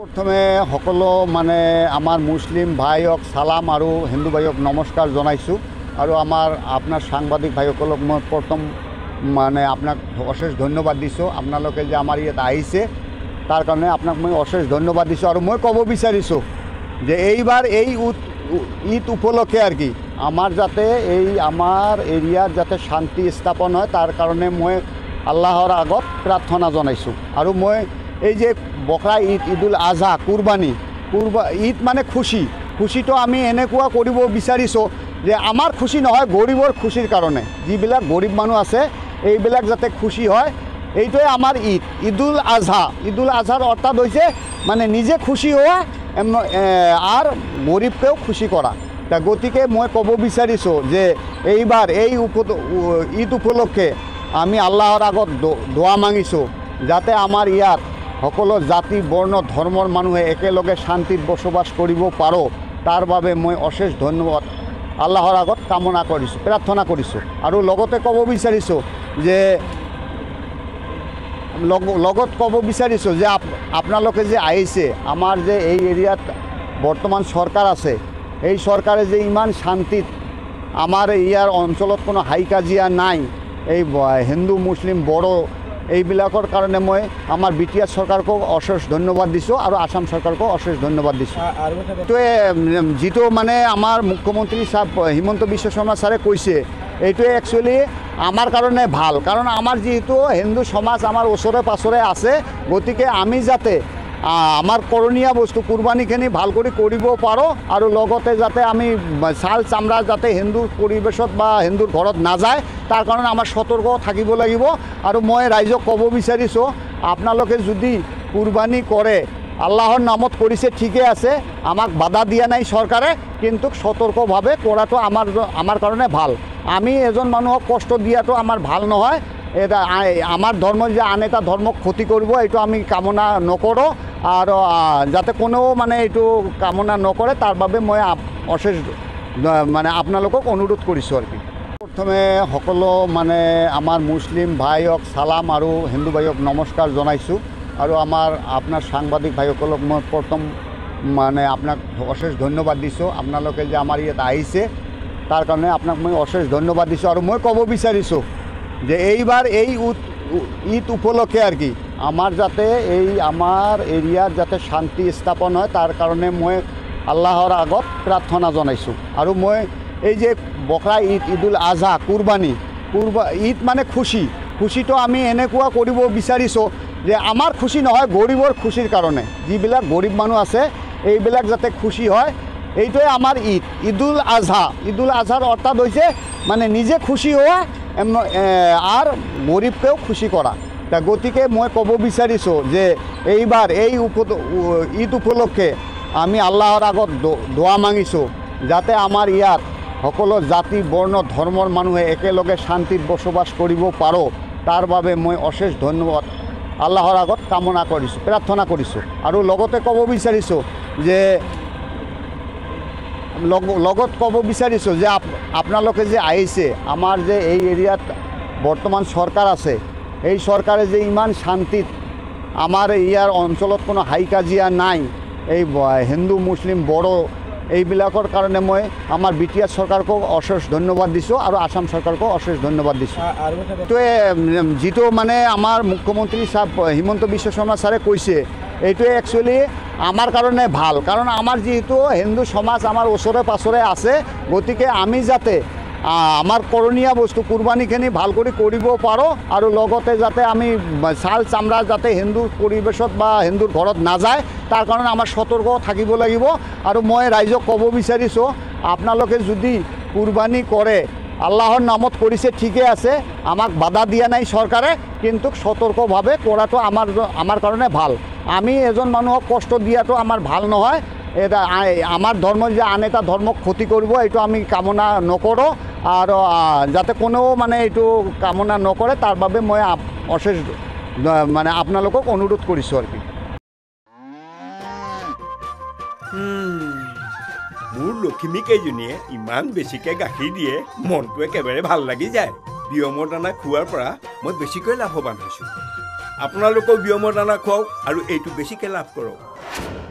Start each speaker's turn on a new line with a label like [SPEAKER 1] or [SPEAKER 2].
[SPEAKER 1] प्रथमे सकलो माने आमार मुस्लिम भाइक सालाम और हिंदू भाइक नमस्कार जनाइছোঁ और आमार आपनार सांबादिक भाइসকলক मैं प्रथम माने आपनाक अशेष धन्यवाद दिছোঁ। आपनालोके जे आमार इयात आइছে तार कारणे आपनाक मैं अशेष धन्यवाद दिছোঁ और मैं कब विचारिছোঁ जे এইবাर ईद उपलक्षे और कि आमार जाते आमार एरियार जाते शांति स्थापन है तार कारणे मैं आल्लाहर आगत प्रार्थना जनाइছোঁ और मैं ये बकरा ईद ईदुल आजहा कुरबानी ईद माने खुशी तो आमी एनेकुवा करिब बिचारिছোঁ जे आमार खुशी নহয় गरीबर खुशिर कारणे जिबिलाक गरीब मानुह आछे এইবিলাক যাতে खुशी হয় এইটোৱে आमार ईद ईदुल आजहार अर्थात होइছে माने निजे खुशी हुआ और गरीबकेও खुशी करा ता गतिके मैं कब बिचारिছোঁ जे এইবাर ईद उपलक्षे आमी आल्लाहर आगत दोआ मांगिছোঁ जाते आमार इयात सकलो जाति बर्ण धर्मर मानुहे एकेलगे शांतिर बसबास करिब पारो तार बारे मैं अशेष धन्यवाद आल्लाहर आगत कामना करिছোঁ प्रार्थना करिছোঁ और लगते कब बिचारिছোঁ जे लगत कब बिचारिছোঁ जे आपनालोके जे आइছে आमार जे एरियात बर्तमान सरकार आछे এই सरकारे जे इमान शांतित आमार यार अंचलत कोनो हाई काजिया नाई हिंदू मुस्लिम बड़ो এইবিলাকৰ কাৰণে মই আমাৰ বিটিআৰ सरकारको अशेष धन्यवाद दिছোঁ और आसाम सरकारको अशेष धन्यवाद दिছোঁ। এইটোৱে যিটো মানে আমাৰ মুখ্যমন্ত্ৰী সাহেব হিমন্ত বিশ্ব শৰ্মা ছাৰে কৈছে এইটোৱে একচুৱেলি আমাৰ কাৰণে ভাল কাৰণ আমাৰ যিহেতু হিন্দু সমাজ আমাৰ ওচৰে পাছৰে আছে গতিকে আমি যাতে आमार करणीय बस्तु कुरबानीखिनि भाल करि करिब पारो और लगते जाते आमी छाल चामड़ा जाते हिंदुर परिवेशत बा हिंदुर घरत ना जाय तार कारण आमार सतर्क थाकिब लागिब और मैं राइजक कब बिचारिছোঁ आपनालोके जुदि कुरबानी करे आल्लाहर नामत करिছে ठीके आछे आमाक बाधा दिया नाई सरकारे किन्तु सतर्कभावे करातो आमार कारणे भाल आमी एजन मानुहक कष्ट दियातो आमार भाल নহয় এটা आमार धर्म जे आन एटा धर्मक क्षति करिब एटु आमी कामना नकरो और जाते कोनो माने एटु कामना नकरे तार बारे मैं अशेष माने आपनालोকক अनुरोध करिছোঁ और कि प्रथमे सकलो माने आमार मुस्लिम भाइक सालाम और हिंदू भाइक नमस्कार जनाइছোঁ और आमार आपनार सांबादिक भाइসকলক मैं प्रथम माने आपनाक अशेष धन्यवाद दिছোঁ। आपनालोके जे आमार इयात आइছে तार कारणे आपनाक मैं अशेष धन्यवाद दिছোঁ और मैं कब बिचारिছোঁ जे এইবাर ईद उपलक्षे और कि आमार जाते आमार एरियार जाते शांति स्थापन है तार कारणे मैं आल्लाहर आगत प्रार्थना जनाइছোঁ और मैं ये बकरा ईद ईदुल आजहा कुरबानी ईद माने खुशी तो आमी एनेकुवा करिब बिचारिছোঁ जे आमार खुशी নহয় गरीबर खुशिर कारणे जिबिलाक गरीब मानुह आछे এইবিলাক যাতে खुशी হয় এইটোৱে आमार ईद ईदुल आजहार अर्थात होइছে माने निजे खुशी हुआ और गरीबकेও खुशी करा ता गतिके मैं कब बिचारिছোঁ जे এইবাर ईद उपलक्षे आमी आल्लाहर आगत दोआ मांगिছোঁ जाते आमार इयात सकलो जाति बर्ण धर्मर मानुहे एकेलगे शांतिर बसबास करिब पारो तार बारे मैं अशेष धन्यवाद आल्लाहर आगत कामना करिছোঁ प्रार्थना करिছোঁ और लगते कब बिचारिছোঁ जे लगत कब बिचारिছোঁ जे आपनालोके जे आइছে आमार जे एरियात बर्तमान सरकार आछे এই सरकारे जे इमान शांतित आमार यार अंचलत कोनो हाई काजिया नाई हिंदू मुस्लिम बड़ो এইবিলাকৰ কাৰণে মই আমাৰ বিটিআৰ सरकारको अशेष धन्यवाद दिছোঁ और आसाम सरकारको अशेष धन्यवाद दिছোঁ। এইটোৱে যিটো মানে আমাৰ মুখ্যমন্ত্ৰী সাহেব হিমন্ত বিশ্ব শৰ্মা ছাৰে কৈছে এইটোৱে একচুৱেলি आमार कारणे भाल कारण आमार जेहेतु हिंदू समाज आमार ओसरे पासरे आछे गतिके आमी जाते आमार करणीय बस्तु कुरबानीखिनि भाल करि करिब पारो और लगते जाते आमी छाल चामड़ा जाते हिंदुर परिवेशत बा हिंदुर घरत ना जाय तार कारण आमार सतर्क थाकिब लागिब और मैं राइजक कब बिचारिছোঁ आपनालोके जुदि कुरबानी करे आल्लाहर नामत करिছে ठीके आछे आमाक बाधा दिया नाई सरकारे किन्तु सतर्कभावे करातो आमार कारणे भाल आमी एजन मानुहक कष्ट दियातो आमार भाल নহয় এটা आमार धर्म जे आन एटा धर्मक क्षति करिब एटु आमी कामना नकरो और जाते कोनो माने एटु कामना नकरे तार बारे मैं अशेष माने आपनालोকক अनुरोध करिছোঁ और कि
[SPEAKER 2] मोर लक्ष्मी केइजनीये इमान बेसिके गाखीर दिए मनटो एकेबारे ভাল লাগি যায় बियমৰ दाना खुवार পৰা মই বেছিকৈ লাভৱান হৈছোঁ। আপোনালোকেও बियমৰ दाना খুৱাওক আৰু এইটো বেছিকৈ লাভ কৰক।
[SPEAKER 1] দিয়ক